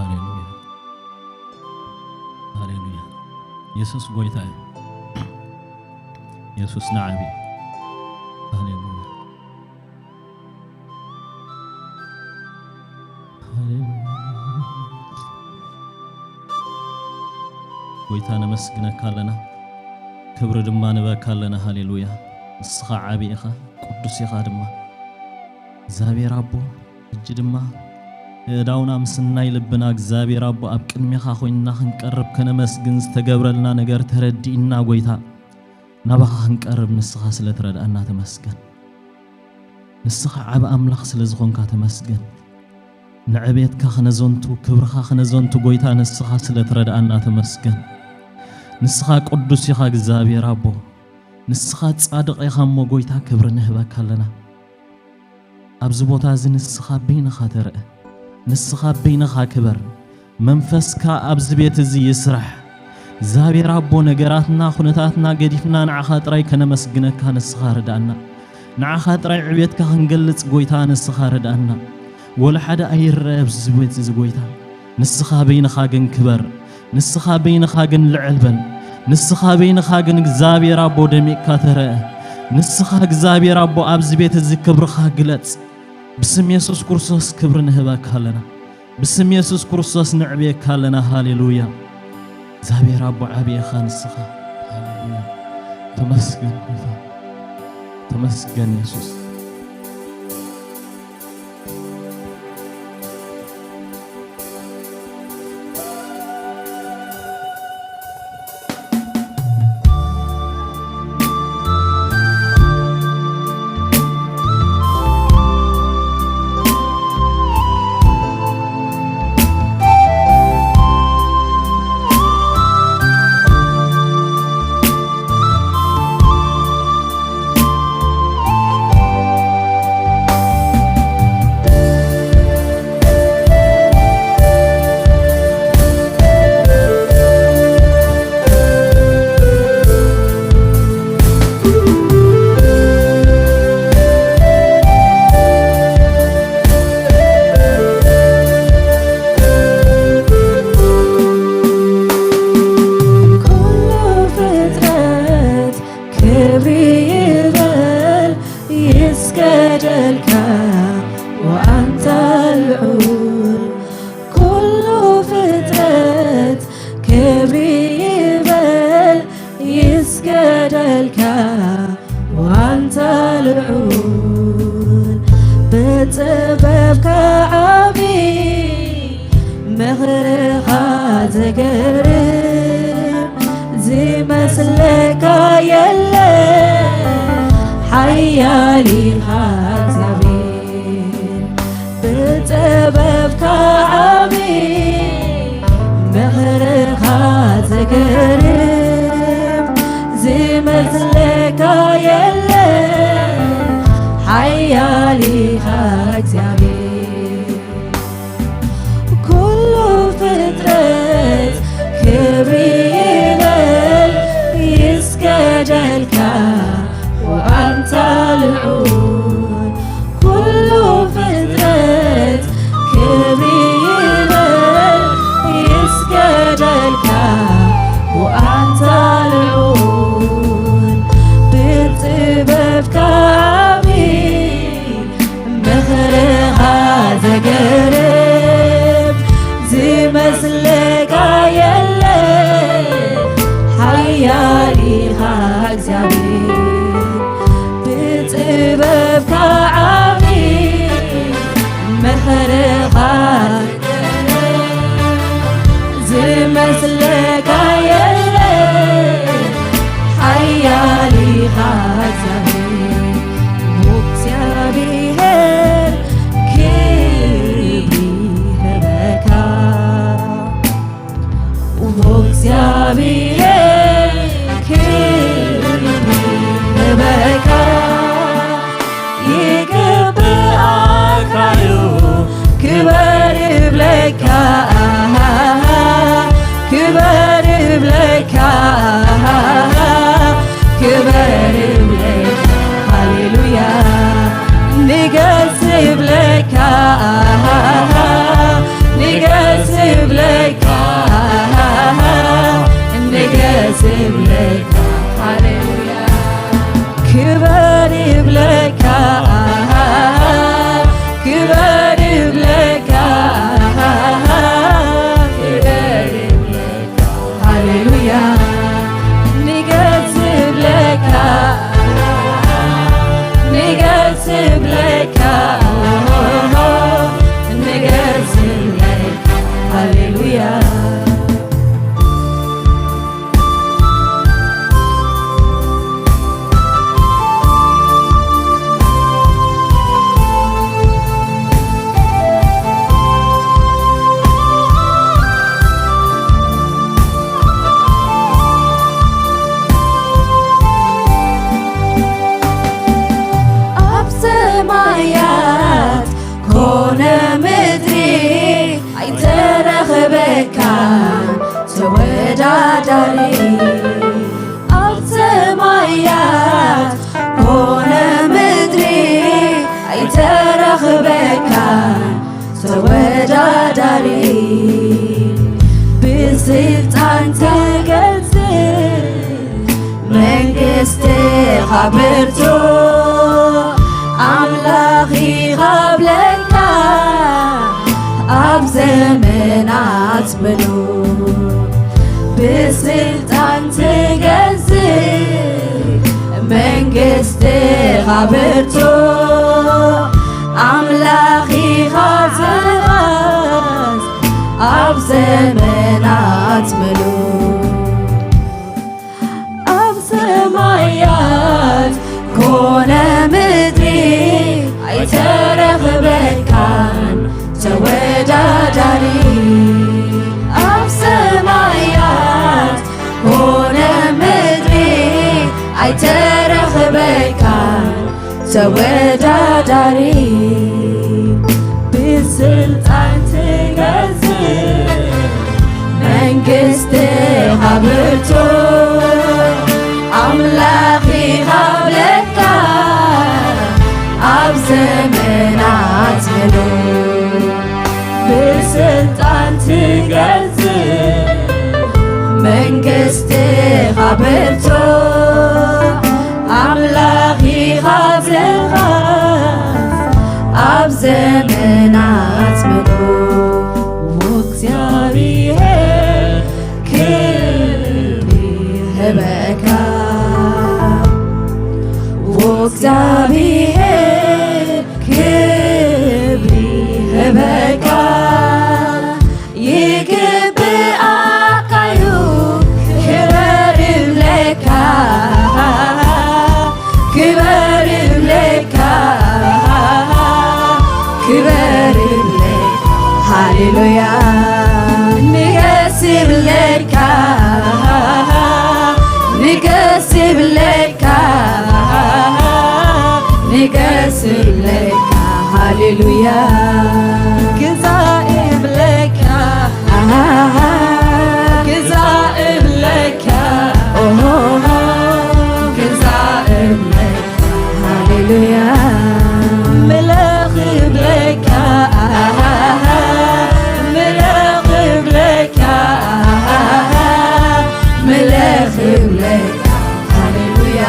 ሃሌሉያ ሃሌሉያ ኢየሱስ ጎይታዬ ኢየሱስ ናዓቢ ሃሌሉያ ጎይታ ነመስግነካ ኣለና ክብሪ ድማ ንበካ ኣለና ሃሌሉያ ንስኻ ዓቢ ኢኻ ቅዱስ ኢኻ ድማ እግዚአብሔር አቦ እጅ ድማ ዳውና ምስናይ ልብና እግዚአብሔር አቦ ኣብ ቅድሚኻ ኮይንና ክንቀርብ ከነመስግን ዝተገብረልና ነገር ተረዲእና ጎይታ ናባኻ ክንቀርብ ንስኻ ስለትረዳእና ተመስገን ንስኻ ዓቢ ኣምላኽ ስለዝኾንካ ተመስገን ንዕቤትካ ክነዘንቱ ክብርኻ ክነዘንቱ ጎይታ ንስኻ ስለትረዳእና ተመስገን ንስኻ ቅዱስ ኢኻ እግዚአብሔር አቦ ንስኻ ጻድቕ ኢኻ እሞ ጎይታ ክብሪ ንህበካ ኣለና ኣብዚ ቦታ እዚ ንስኻ በይንኻ ተርአ ንስኻ በይንኻ ክበር መንፈስካ ኣብዚ ቤት እዚ ይስራሕ እግዚአብሔር አቦ ነገራትና ኩነታትና ገዲፍና ንዓኻ ጥራይ ከነመስግነካ ንስኻ ረዳእና ንዓኻ ጥራይ ዕቤትካ ክንገልጽ ጎይታ ንስኻ ረዳእና ወላ ሓደ ኣይረአ ኣብዚ ቤት እዚ ጎይታ ንስኻ በይንኻ ግን ክበር ንስኻ በይንኻ ግን ልዕል በል ንስኻ በይንኻ ግን እግዚአብሔር አቦ ደሚቕካ ተርአ ንስኻ እግዚአብሔር አቦ ኣብዚ ቤት እዚ ክብርኻ ግለጽ بسم يسوع كرسوس كبرنا هباك لنا بسم يسوع كرسوس نعبيك لنا هاليلويا زابي رب عبي خان السخا هاليلويا تمسكن يسوع وأنت العون بتبابك عبي مغرقا تقرب زي مسلك يلا حيالي خاتبين بتبابك عبي مغرقا تقرب زي مسلك يلا حيالي خاتبين كل فترة كبيرة يسكجلك وأنت العود ክበር ይብለካ ክበር ይብለካ ሃሌሉያ ንገስ ይብለካ ንገስ ይብለካ ንገስ ይብለካ ሃሌሉያ ተወዳዳሪ ኣብ ሰማያት ኮነ ምድሪ ኣይተረኽበካ ተወዳዳሪ ብስልጣን ትገልጽ መንግሥትኻ ብርቱ ኣምላኺኻ ብለካ ኣብ ዘመናት ብሉ ብስልጣን ትገዝእ መንግሥትኻ ብርቱ ኣምላኺኻ ዝቐዝ ኣብ ዘመናት ምሉእ ኣብ ሰማያት ኮነ ምድሪ ኣይተረኽበካን ተወዳዳሪ ኣብ ሰማያት ኮነ ምድሪ ኣይተረኽበካን ተወዳዳሪ ብስልጣን ትገዝእ መንግሥትኻ ብርቱ ኣምላኺኻ ብለካ ኣብ ዘመናት ምሉእ ብስልጣን ትገዝእ መንግሥትኻ ብርቱ ኣምላኺኻ ዝቐዝ ኣብ ዘመናት ምሉእ ወእግዚአብሔር ክብሪ ይህበካ ወእግዚአብሔር ክብሪ ይህበካ ይግብኣካዩ ክበር ይብለካ ክበር ይብለካ ክበር ይብለካ ሃሌሉያ ንገስ ይብለካ ንገስ ይብለካ ንገስ ይብለካ ሃሌሉያ ግዛእ ይብለካ ግዛእ ይብለካ ግዛእ ይብለካ ሃሌሉያ ምለኽ ይብለካ ምለኽ ይብለካ ምለኽ ይብለካ ሃሌሉያ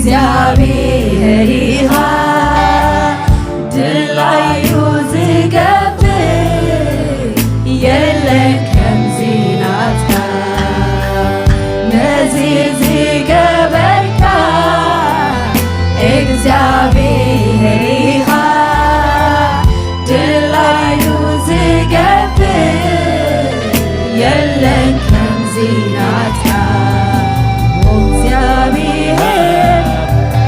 እግዚአብሔር ኢኻ ድላዩ ዝገብር የለን ከምዚ ናትካ ነዚ ዝገበርካ እግዚአብሔር ኢኻ ድላዩ ዝገብር የለን ከምዚናትካ እግዚአብሔር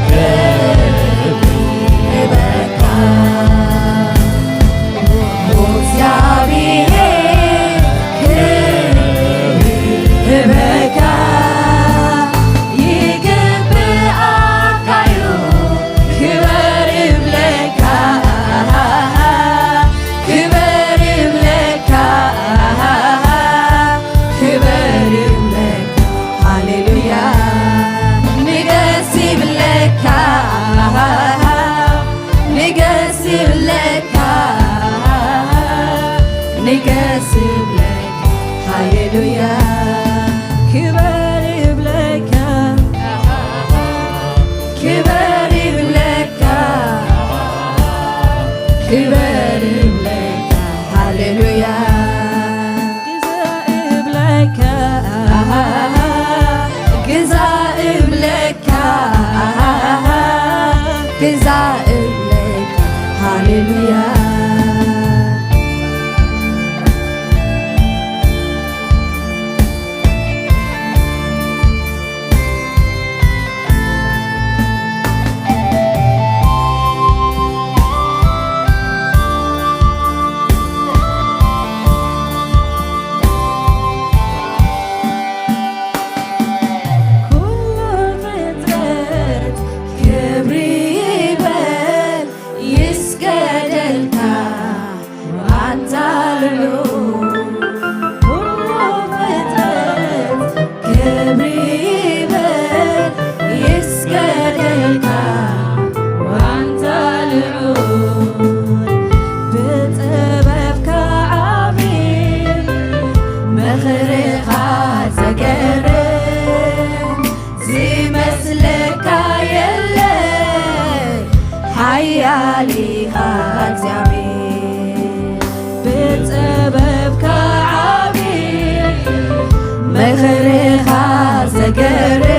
ክብሪ ይበካ እግዚአብሔር ክብሪ ይበካ ይግብአካዩ ክበር ይብለካ ክበር ይብለካ ክበር ይብለካ ሃሌሉያ ንገስ ይብለካ ንገስ ይብለካ ንገስ ይብለካ ሃሌሉያ ክበር ይብለካ ክበር ይብለካ ክበር ይብለካ ሃሌሉያ ግዛ ይብለካ ግዛ ይብለካ ሃሌሉያ ኃያሊኻ እግዚአብሔር ብጥበብካ ዓቢይ መኽርኻ ዘገርም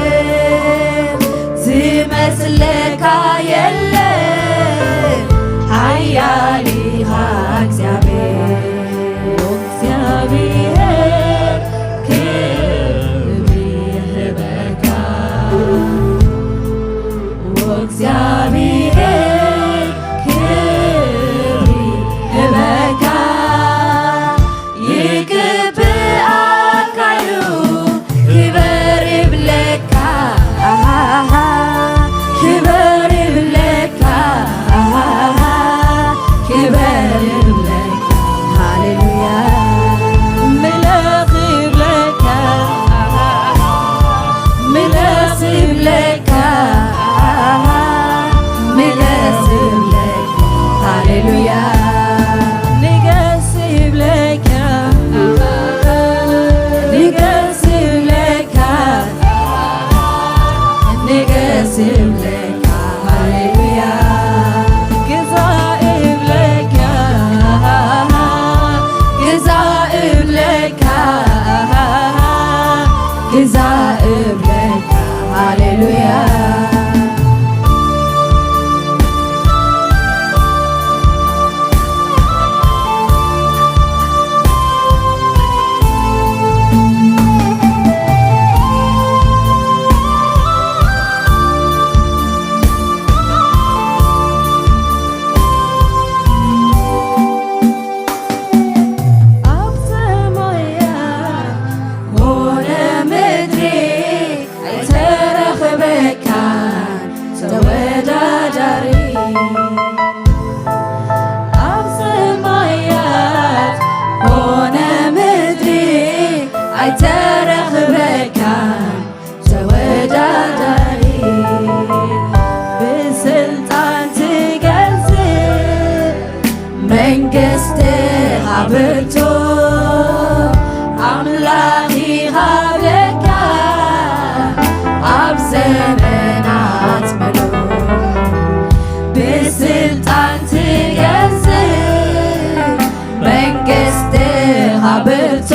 ዝመስለካ የለን ኃያሊኻ እግዚአብሔር እግዚአብሔር ክብሪ ይበካ እግዚአብሔር ብርቱ አምላኺኻ ብለካ ኣብ ዘመናት ምሉእ ብስልጣን ትገዝእ መንግሥትኻ ብርቱ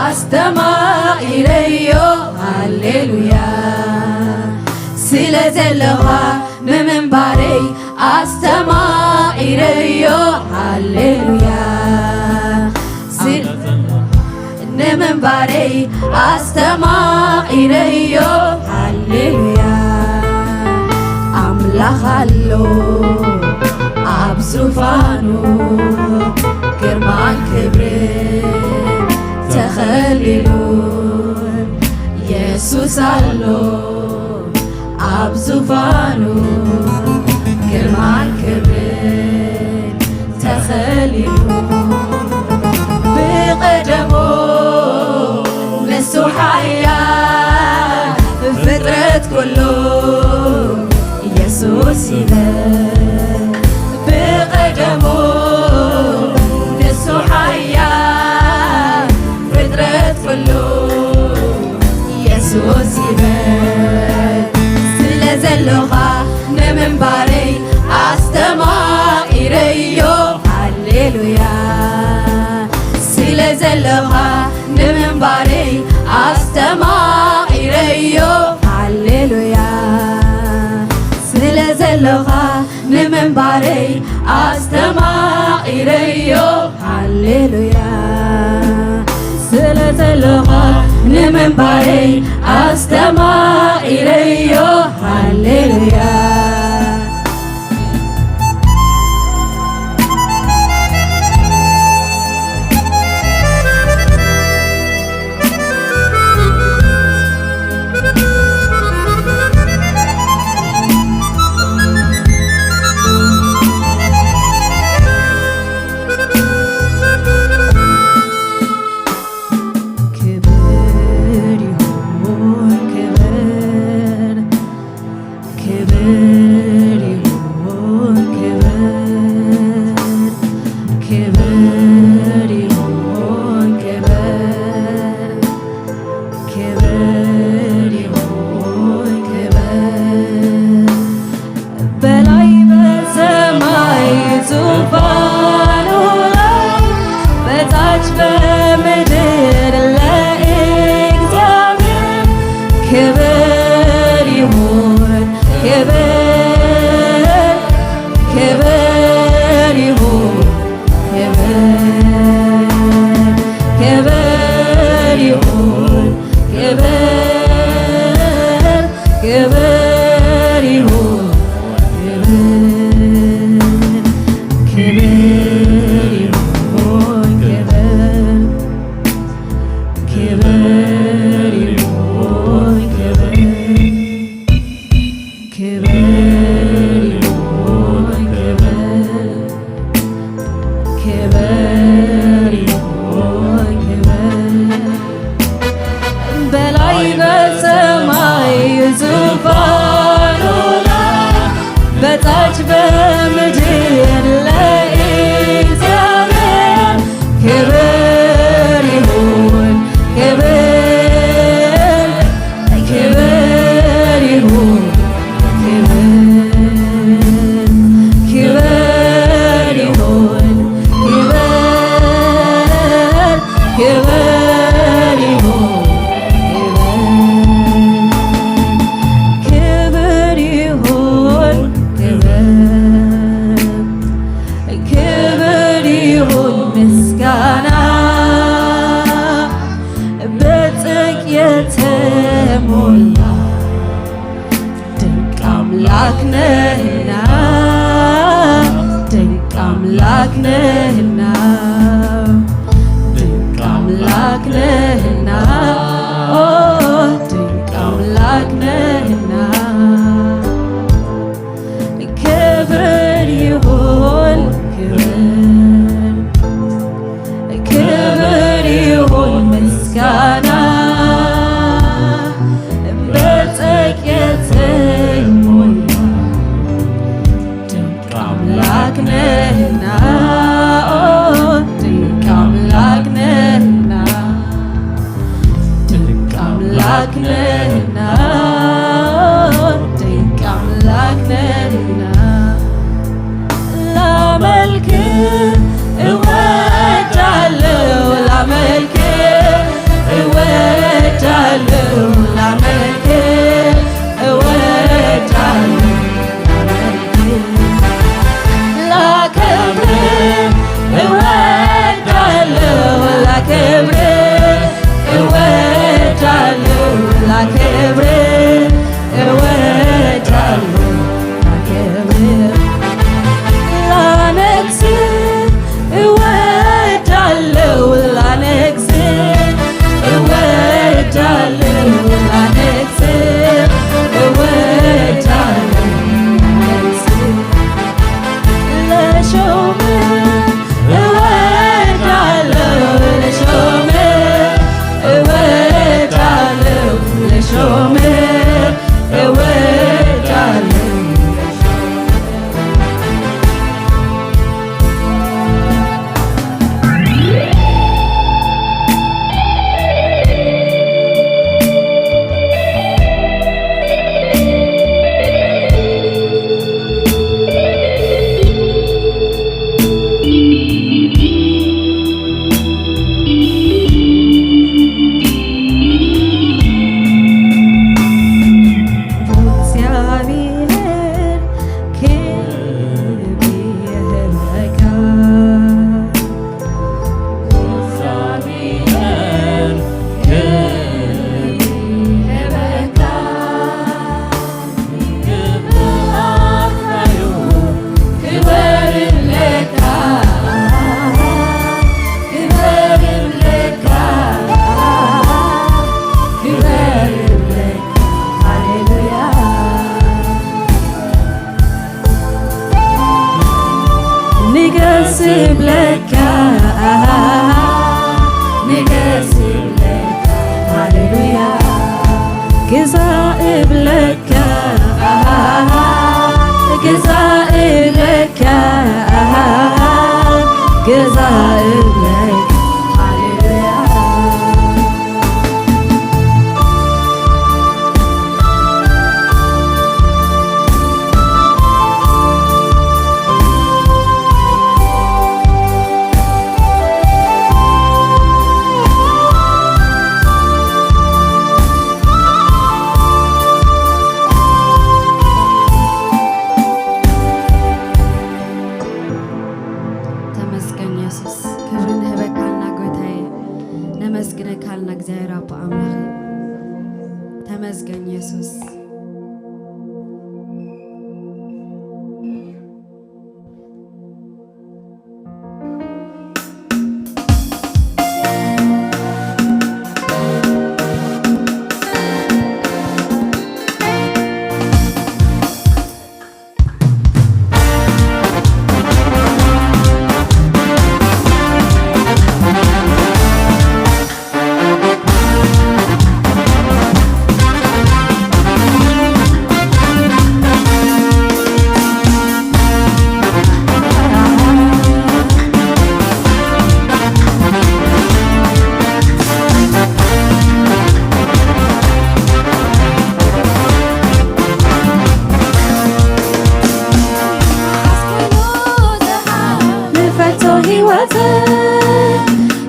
ኣስተማቒረዮ ሃሌሉያ ስለ ዘለኻ ንምንባረይ ኣስተማቒረዮ ሃሌሉያ ንምንባረይ ኣስተማቒረዮ ሃሌሉያ ኣምላኽ ኣሎ ኣብ ዙፋኑ ግርማን ክብርን ተኸሊሉ ኢየሱስ ኣሎ ኣብ ዙፋኑ ግርማን ክብርን ተኸሊሉ ብቐደሞ ንሱ ሓያል ፍጥረት ኩሉ ኢየሱስ ይበል ብቐደሞ ንሱ ሓያል ፍጥረት ኩሉ ኢየሱስ ይበል ስለ ዘለኻ ንምንባረይ ኣስተማቒረዮ ሃሌሉያ ስለ ዘለኻ ንምንባረይ ኣስተማቒረዮ ሃሌሉያ ስለ ዘለኻ ንምንባረይ ኣስተማቒረዮ ሃሌሉያ ስለ ዘለኻ ንምንባረይ ኣስተማቒረዮ ሃሌሉያ ብለካ ንገስ ብለካ ሃሌሉያ ግዛእ ብለካ ግዛእ ብለካ ግዛእ ብለካ ሃሌሉያ ነመስግነካልና እግዚአብሔር አባ አምላኽ ተመስገን ኢየሱስ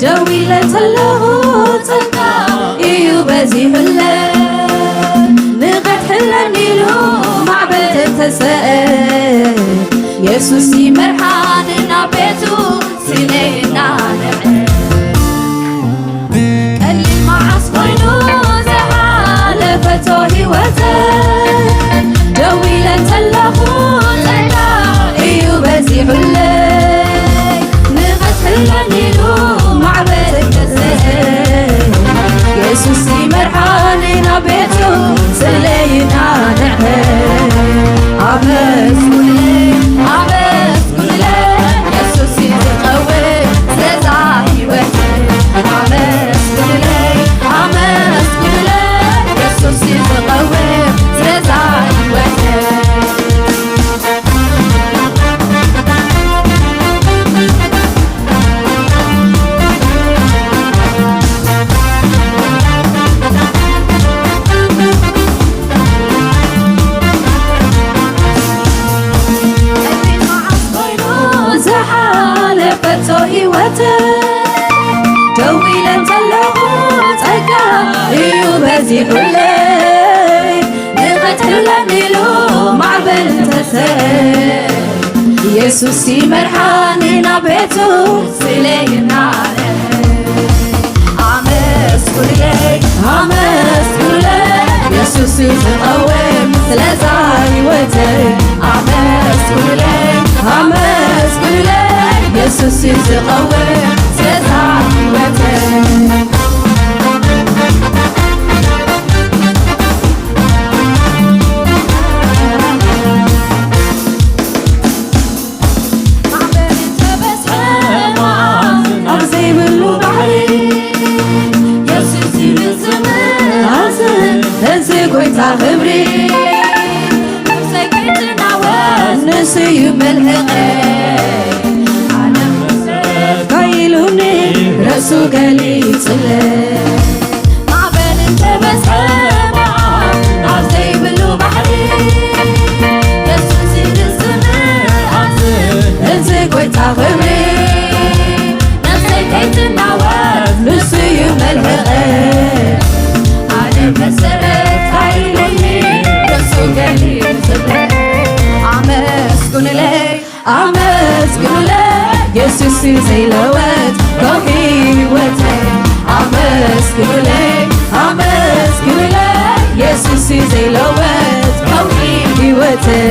ደዊለተለሁ ጸጋ እዩ በዚህ ሁለ ንቐትሕለኒ ኢሉ ማዕበል ተሰአል ኢየሱስ ይመርሓንና ቤቱ ሲነይና ቀሊል መዓስ ኮይኑ ዝሓለፈቶ ህይወተ ደዊለተለሁ ጸጋ እዩ በዚህ ሁለ ንቐትሕለኒ ኢሉ ኢየሱስ ይመርሓንና ቤቱ ስለይና ንዕረ ኣመስግኑለይ ኣመስግኑለይ ኢየሱስ ዝቐውም ስለዛ ህይወት ኣመስግኑለይ ኣመስግኑለይ ኢየሱስ ዝቐውም ስለዛ ህይወት ህይወት ደው ኢለን ዘለኹ ጸጋ እዩ በዚህ ሁለይ ንቐትሕለን ኢሉ ማዕበል ተሰል ኢየሱስ ይመርሓንና ቤቱ ስለይና ኣመስግኑለይ ኣመስግኑለይ ኢየሱስ ዝቐውም ስለዛ ህይወተይ ኣመስግኑለይ ኣመስግኑለይ ኢየሱስ ዝቐውም ስለዛ ህይወተይ ጎይታ ክብሪ ነፍሰይ ከይትናወዝ ንስዩ መልሕቐይ ዓለም ካይሉኒ ረሱ ገሊፅለይ ማዕበል እንተበዝሐ መዓት ኣብ ዘይብሉ ባሕሪ ኢየሱስ ይርዝምኣዝ እዚ ጎይታ ክብሪ ነፍሰይ ከይትናወዝ ንስዩ መልሕቐይ ዓለም መሰረት ኣመስግኑለይ ኣመስግኑለይ ኢየሱስ ዘይለወጥ ከውሒ ህይወተይ ኣመስግኑለይ ኣመስግኑለይ ኢየሱስ ዘይለወጥ ከውሒ ህይወተይ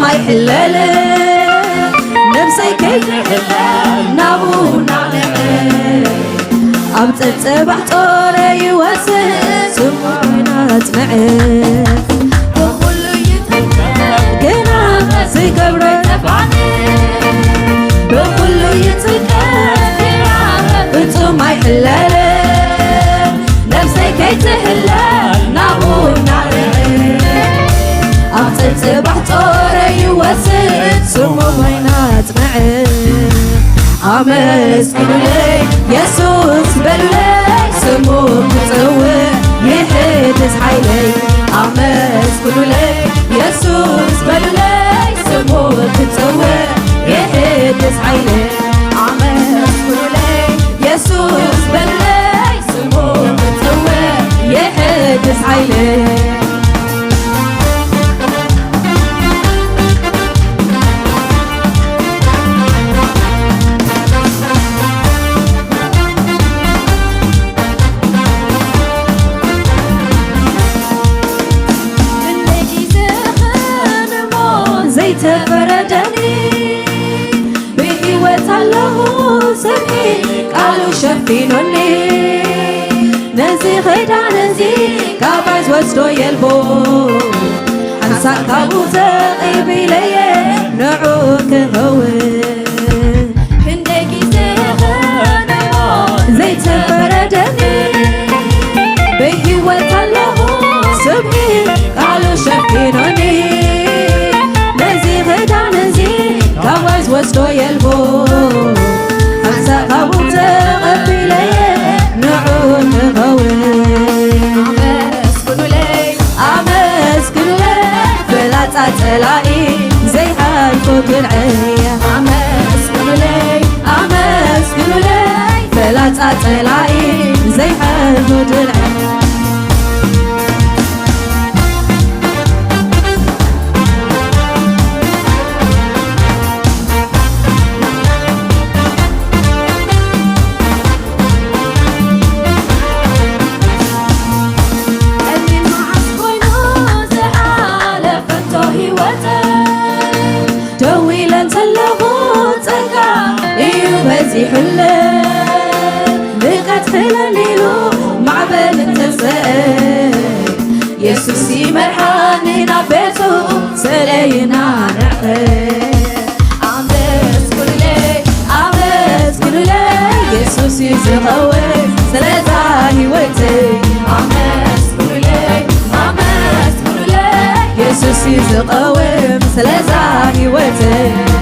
ما يحلل نفسي كيتحلل نابو نعلم أبتت بحطوري يوسد سمعنا تنعف وكله يتكلم قنا سيكبر تفعني وكله يتكلم قنا ما يحلل نفسي كيتحلل نابو نعلم أبتت بحطوري يوسد سمعنا تنعف أمسكن لي يسوس بلي سموك تسوي يحدث حيلي أمسكن لي يسوس بلي سموك تسوي يحدث حيلي أمسكن لي يسوس بلي سموك تسوي يحدث حيلي تفردني بحيوة الله سمي قالوا شفينوني نزي غيدا نزي كابايز وستو يلبو حنسا كابو تقيبي لي نعوك هوي هندكي زي تفردني بحيوة الله سمي قالوا شفينوني كواز وستو يلبو حنسا كابو تقبلي نعون غوي أمسكن لي بلا تتلائي زي حالفو بالعية أمسكن لي بلا تتلائي زي حالفو بالعية يحلل لقد خلاليلو معبل التسائل يسوسي مرحاني نافيتو سلينا نعقل عمس كل لي يسوسي زغوي سلازا هيوتي عمس كل لي يسوسي زغوي سلازا هيوتي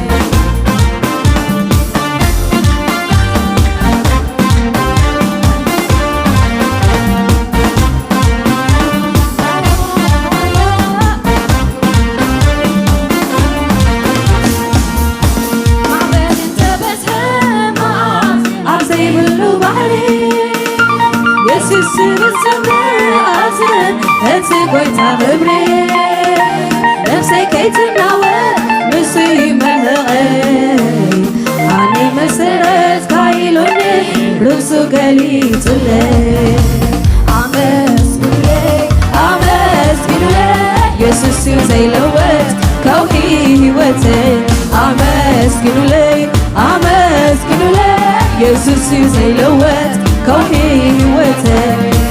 قويتا غبري نفسي كي تناوي مسي مهغي عني مسرت كايلوني رسو قلي تلي عمس كنولي يسوسي زي لوت كوحي هوتي عمس كنولي يسوسي زي لوت كوحي هوتي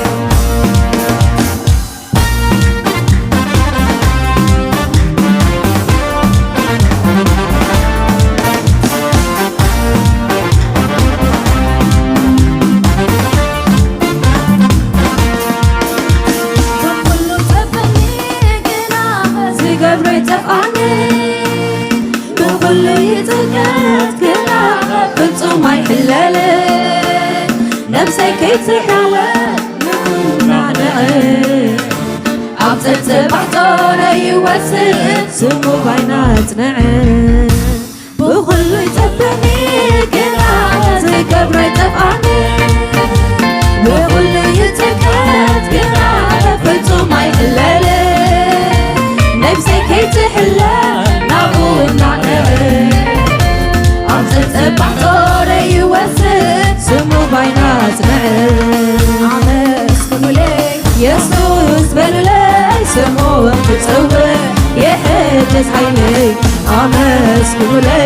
نفسي كي تحاول نكون نعنعي عبتت بحطوري يوسد سمو بينات نعم بخلو يتبني كنا زي كبري تفعني بخلو يتكات كنا فتو ما يحلالي نفسي كي تحلال نقول نعنعي عبتت بحطوري يوسد سمو بينات نعم عمس لي يسوس بلو لي سمو بتسوي يحد ደስ ሃይለይ ኣመስግኑለይ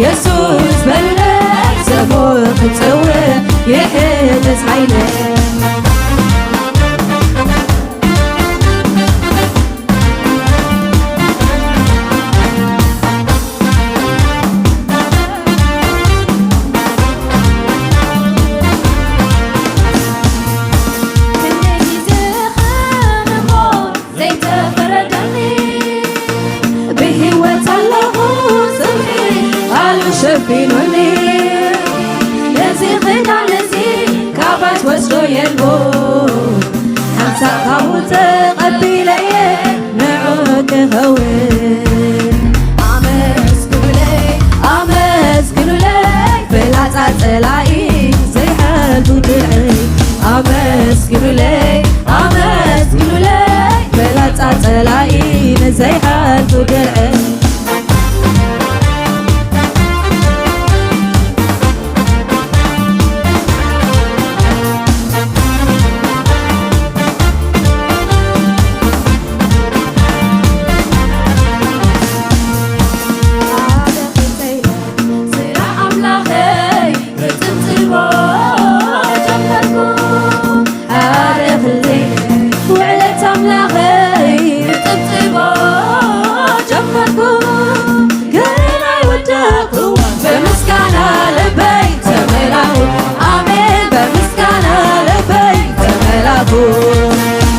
የሱስ በለይ ስሙ ክፅውዕ ይሕደስ ሃይለይ ሸፊኑኒ ለዚ ኽዳ ለዚ ካባት ወስዶ የልቦ ሓንሳእ ካብኡ ተቐቢለየ ንዑ ክኸውን ኣመስግኑለይ ፍላፃ ፀላኢ ዘይሓልፉ ድልዐይ ኣመስግኑለይ ፍላፃ ፀላኢ ንዘይሓልፉ ድልዐይ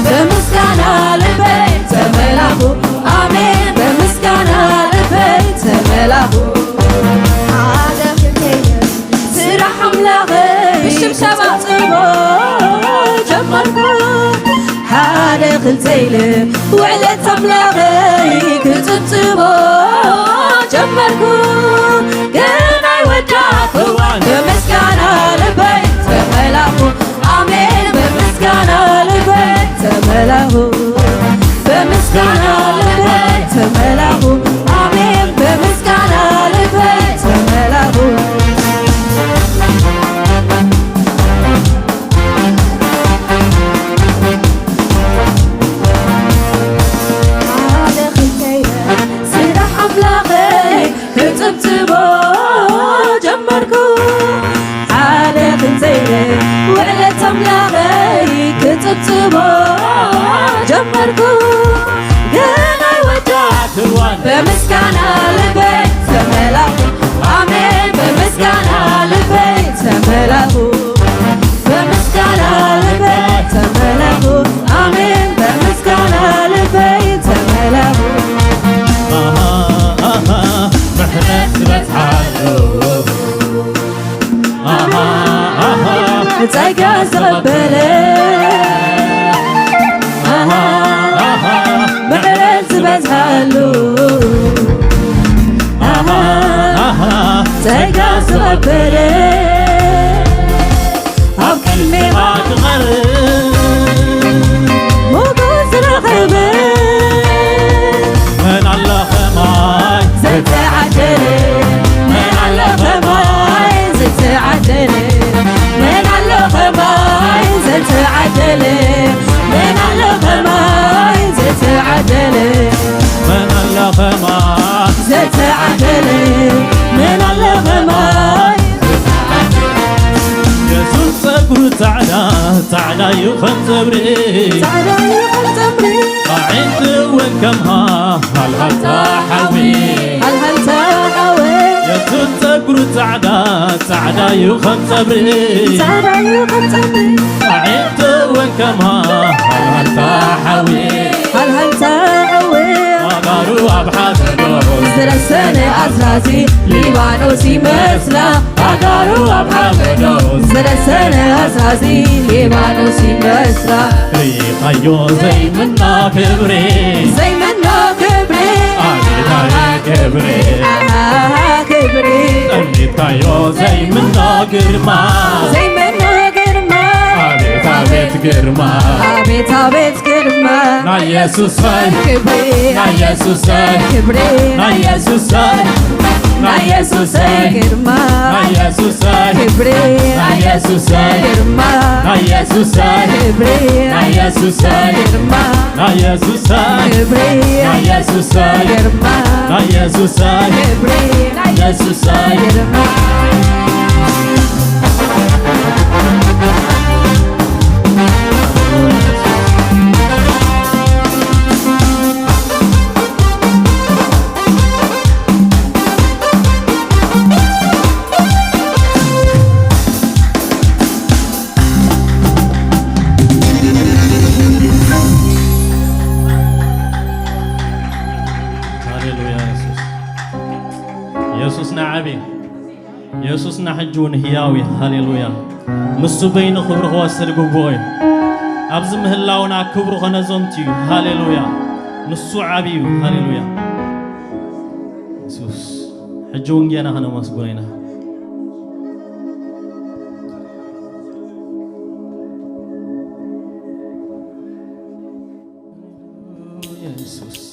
በምስጋና ልበይ ተመላኹ ኣሜን በምስጋና ልበይ ተመላኹ ሓደ ክልተይ ስራሕ ኣምላኸይ ብሽብሸባ ፅቦ ጀመርኩ ሓደ ክልተይ ውዕለት ኣምላኸይ ክፅብፅቦ ጀመርኩ ግን ኣይወዳእኩዋን በምስጋና ልበይ ተመላኹ ኣሜን በምስጋና ልበይ ተመላኹ በምስጋና ልበይ ተመላኹ ኣሜን በምስጋና ልበይ ተመላኹ ሓደ ክልተይ ስራሕ ኣምላኸይ ክፅብፅቦ ጀመርኩ ሓደ ክልተይ ውዕለት ኣምላኸይ ክፅብፅቦ ጀመርኩ ግን ኣይወዳእኩዋን በምስጋና ልበይ ተመላኹ ኣሜን በምስጋና ልበይ ተመላኹ በምስጋና ልበይ ተመላኹ ኣሜን በምስጋና ልበይ ተመላኹ ምሕረት ዝበፅሓሉ ጸጋ ዝቐበለ ምሕረት ዝበዝሓሉ ጸጋ ዝቐበለ ኣብ ቅድሜኻ ክቐርብ ሞገስ ዝረኸበ መን ኣሎ ኸማይ ዝተዓደለ መን ኣሎ ኸማይ ዝተዓደለ من على خماي زت عدل من على خماي زت عدل من على خماي زت عدل من على خماي يسوع صبر تعالى يخن صبري تعالى يخن صبري قاعد وكمها هل تحوي هل تحوي يسوع صبر تعالى يخن صبري تعالى يخن صبري قاعد وكمها هل تحوي هل تحوي أقارو أبحاثنا زرسنة أزازي ليبانوسي مسلا أقارو أبحاثنا زرسنة أزازي ليبانوسي مسلا ريقايو زي منا كبري زي منا كبري آمينا كبري كبري ريقايو زي منا كرما زي منا كرما آمينا አቤት ግርማ አቤት አቤት ግርማ ና ኢየሱስ ሆይ ክብሬ ና ኢየሱስ ሆይ ክብሬ ና ኢየሱስ ሆይ ና ኢየሱስ ሆይ ግርማ ና ኢየሱስ ሆይ ክብሬ ና ኢየሱስ ሆይ ግርማ ና ኢየሱስ ሆይ ክብሬ ና ኢየሱስ ሆይ ግርማ ና ኢየሱስ ሆይ ክብሬ ና ኢየሱስ ሆይ ግርማ ና ኢየሱስ ሆይ ክብሬ ኢየሱስ ሆይ ግርማ ኢየሱስና ሕጅውን ህያዊ ሃሌሉያ ንሱ በይኑ ክብሪ ክወስድ ግቡኦ እዩ ኣብዚ ምህላውና ክብሪ ኾነዞምቲ እዩ ሃሌሉያ ንሱ ዓብዩ ሃሌሉያ ኢየሱስ ሕጂ ወንጌና ኸነመስግኖ ኢና ኢየሱስ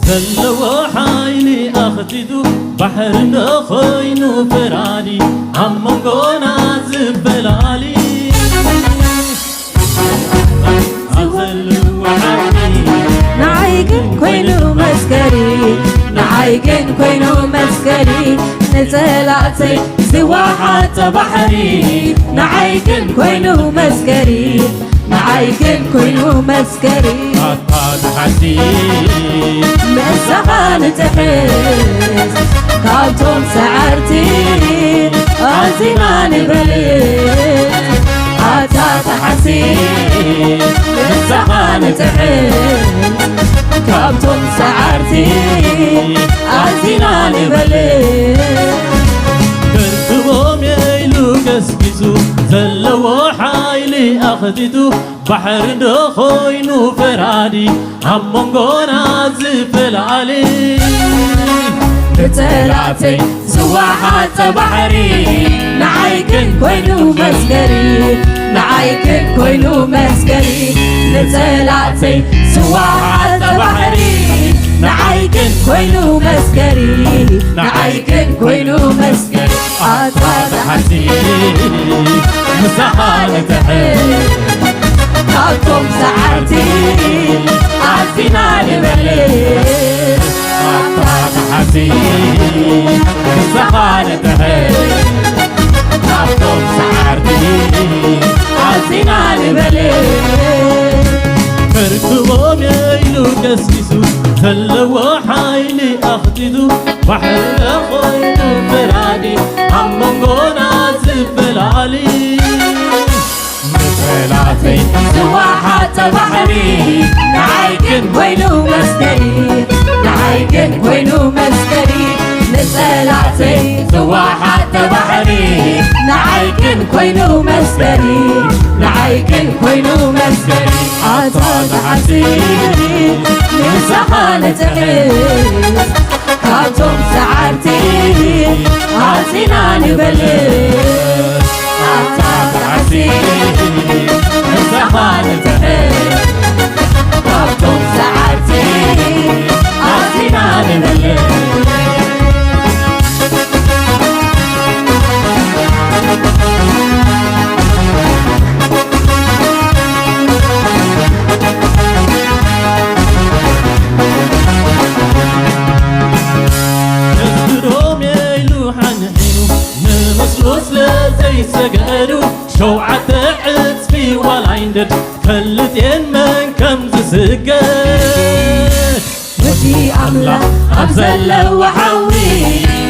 زلوا حيلي أختدو بحر نخينو فرادي عمقونا زبلالي أزلوا حيلي نعيقن كوينو مسكري نعيقن كوينو مسكري نزلاتي زواحات بحري نعيقن كوينو مسكري نعيقن كوينو مسكري أطاد حسين مسخان تحس كالتوم سعرتي أزينا نبلت أطاد حسين مسخان تحس كالتوم سعرتي أزينا نبلت كرتبهم يلو كسكسو زلوا حيلي أخددو بحر دخوينو فرادي عمونغونا زفل علي بتلاتي سواحات بحري نعيكن كوينو مسكري نعيكن كوينو مسكري بتلاتي سواحات بحري نعيكن كوينو مسكري نعيكن كوينو مسكري أطاد حسين مسحان تحس كالتوم سعرتي عزينا نبلت أطاد حسين مسحان تحس كالتوم سعرتي عزينا نبلت كركبهم يلو كسكسو زلوا حيلي أخددو بحر أخوينو فرادي عمونغونا زبل علي مثلاتي سواحات بحري نعيقن كوينو مسكري نعيقن كوينو مسكري مثلاتي سواحات بحري نعيقن كوينو مسكري نعيقن كوينو مسكري أطاد حسين مسخان تحس كالتوم سعرتي عزينا نبلت أطاد حسين مسخان تحس كالتوم سعرتي عزينا نبلت سجدوا شوعة عطفي والعندد كلتين من كم زسجد وجي أملاك أبزل وحوي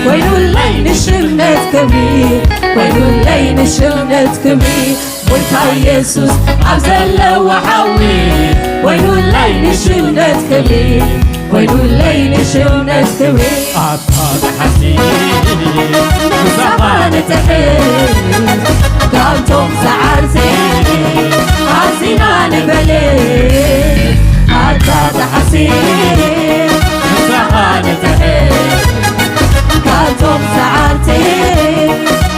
وينو اللين شمنت كبير وينو اللين شمنت كبير ويتا يسوس أبزل وحوي وينو اللين شمنت كبير وينو اللين شمنت كبير أطهر حسين زمان تحيل قامتم سعرتي حسينا نبلي أطهر حسين زمان تحيل قامتم سعرتي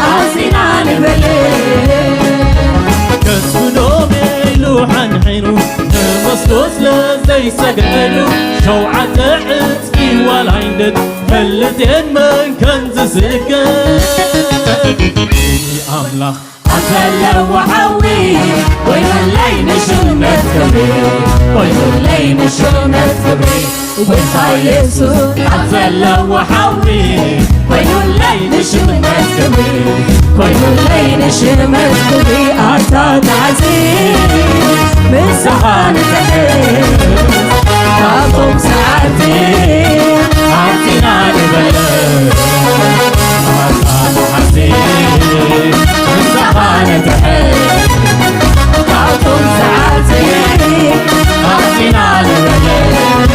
حسينا نبلي كسبنو ميلو حنحينو نمسلوس لزي سقلو شوعة عتكي والعندد فلتين من كنز سكن أملاخ أتلا وحوي وين اللين شمت كبير وين اللين شمت كبير وبنتا يسوع أتلا وحوي وين اللين شمت كبير وين اللين شمت كبير أرتاد عزيز من سخان تحيل قابم ساعتي عطينا لبلد أطهر حسين زمان تحيل قابم ساعتي عطينا لبلد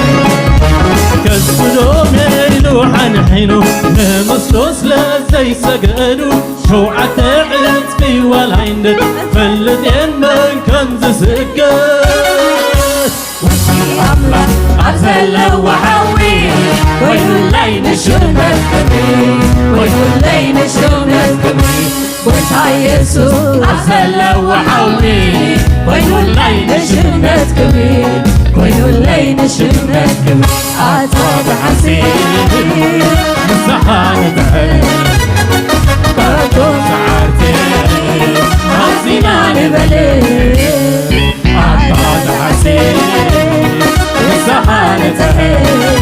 كسبنو ميلو حنحينو نمسلوس لزي سقلو شوعة عتكي والعندد فلتين من كنز سكن أملاك أبزل وحوي وينو اللين شمت كبير وينو اللين شمت كبير ويتا يسوع أبزل وحوي وينو اللين شمت كبير وينو اللين شمت كبير أطاب حسين زمان تحيل قابم سعرتي حسينا لبلي أطهر حسين زمان تحيل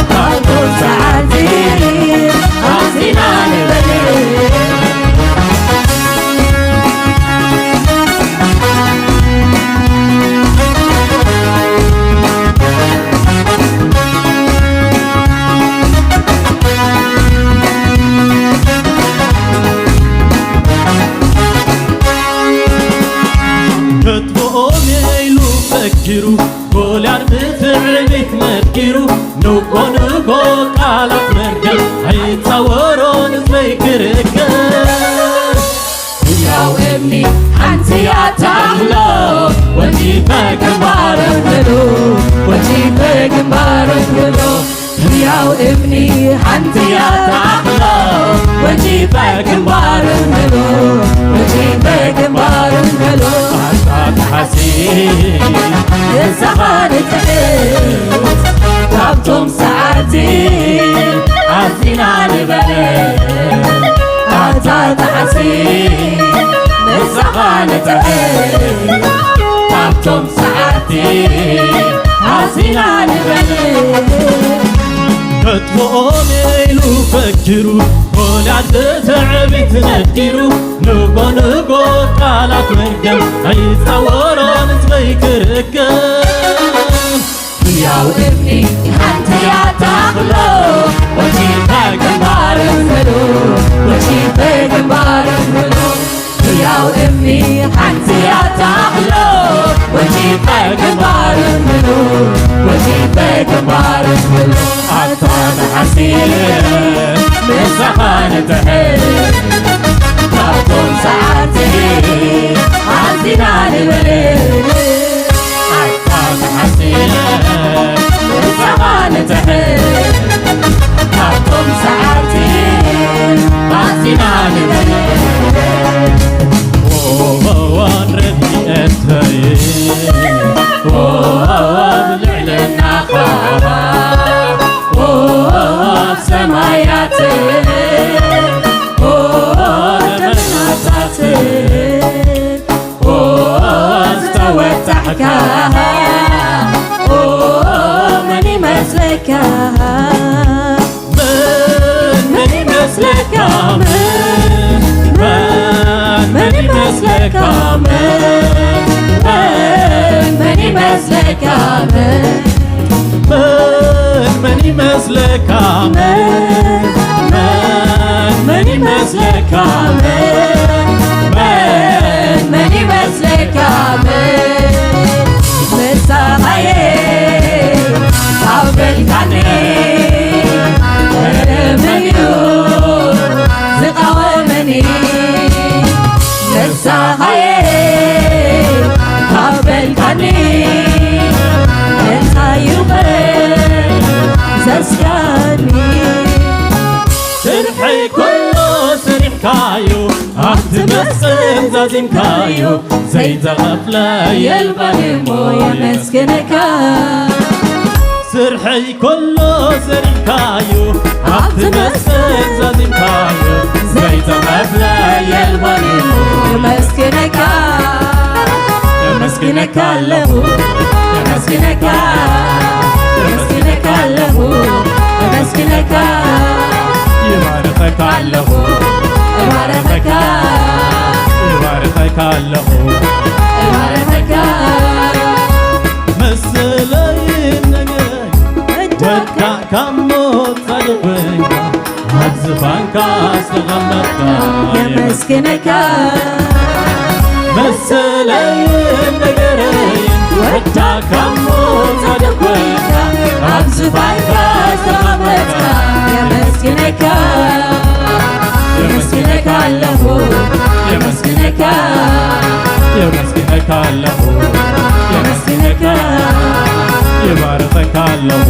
قابم ساعتي حسينا لبلي كتبو ميلو فكرو قولان بفعل تمكرو نوكو نوكو قالت مرقل هيتصورون زيكرك يا ابني أنت يا تحلو وجيبك مبارك وجيبك مبارك يا ابني أنت يا تحلو وجيبك مبارك وجيبك مبارك أطهر حسين الزمان تحيل قابتم ساعتي عزينا لبلد أعطاك حسين الزمان تحيل قابتم ساعتي عزينا لبلد كتبو ميلو فكرو قولان بتعب تنكرو نوكو نوكو قالت مرقل هيتصورون زيكرك يا ابني أنت يا تخلو وجيبك مبارك وجيبك مبارك يا ابني أنت يا تخلو وجيبك مبارك وجيبك مبارك أطهر حسين من زمان تحيل قابتم ساعتي عزينا لبلد أطهر حسين من زمان تحيل قابتم ساعتي عزينا لبلد وان ردي أتاي بلعلنا خراب سماياتي جناتاتي استوت تحكاها مني مسلكها مني مسلكها مني مسلكها مني مسلكها يمسلك من يمسلك من يمسلك مساقي قبل كاني منيو زقاومني مساقي قبل كاني سرحي كله سرح كايو أتمسن زازم كايو زي زغفلة يلبنمو يمسكنك سرحي كله سرح كايو أتمسن زازم كايو زي زغفلة يلبنمو يمسكنك يمسكنك له يمسكنك يمسكنك له يمسكنك يباركك له يباركك يباركك له يباركك مسلين نجاي ودك كموت صدقك عزفانك استغمتك يمسكنك مسلين نجاي ودك كموت صدقك عزفانك استغمتك يمسكنك يمسكنك له يمسكنك يمسكنك له يمسكنك يباركك له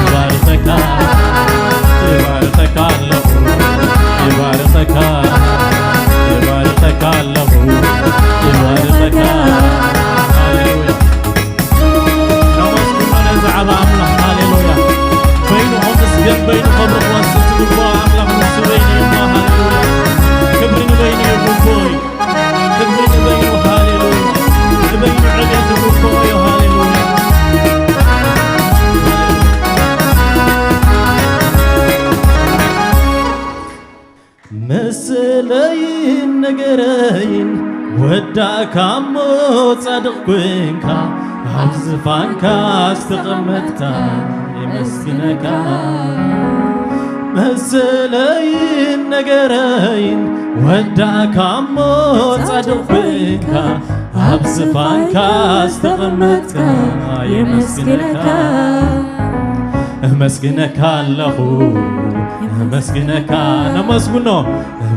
يباركك يباركك له يباركك يباركك له يباركك هاليلويا نمسك من زعم أملاح هاليلويا بينهم تسجن بينهم رقوة تقبوا أملاح نسو بيني ما هاليلويا كبرين بيني وبوي كبرين بيني هاليلويا بين عليا تقبوا هاليلويا مسلين نجرين وداك عمو صدق كوينكا عزفانك استقمتك يمسكنك مسلين نجرين وداك عمو صدق كوينكا عزفانك استقمتك يمسكنك مسكنك له مسكنك نمسكنه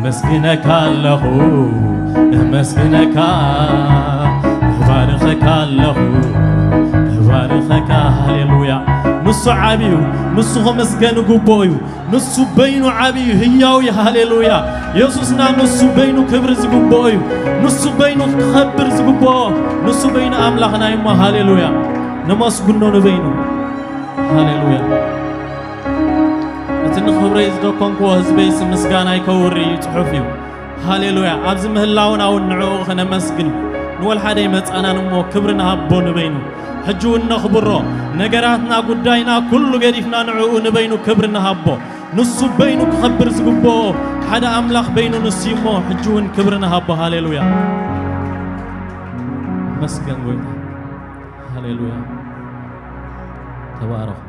مسكنك له مسكنك باركك له باركك هاليلويا نص عبيو نص مسكن غبويو نص بينو عبيو هياو يا هاليلويا يسوسنا نص بينو كبر زغبويو نص بينو خبر زغبو نص بين املاحنا يما هاليلويا نمسكنه نبينو هاليلويا تنخبري زدكم كو حزبي مسغانا يكوري صحفيو هاليلويا ابز مهلاونا ونعو خنا مسكن نول حدا يمصانا نمو كبرنا هبو نبينو حجو نخبرو نغراتنا غداينا كل غديفنا نعو نبينو كبرنا هبو نص بينو خبر زغبو حدا املاح بينو نسيمو حجو كبرنا هبو هاليلويا مسكن وين هاليلويا تبارك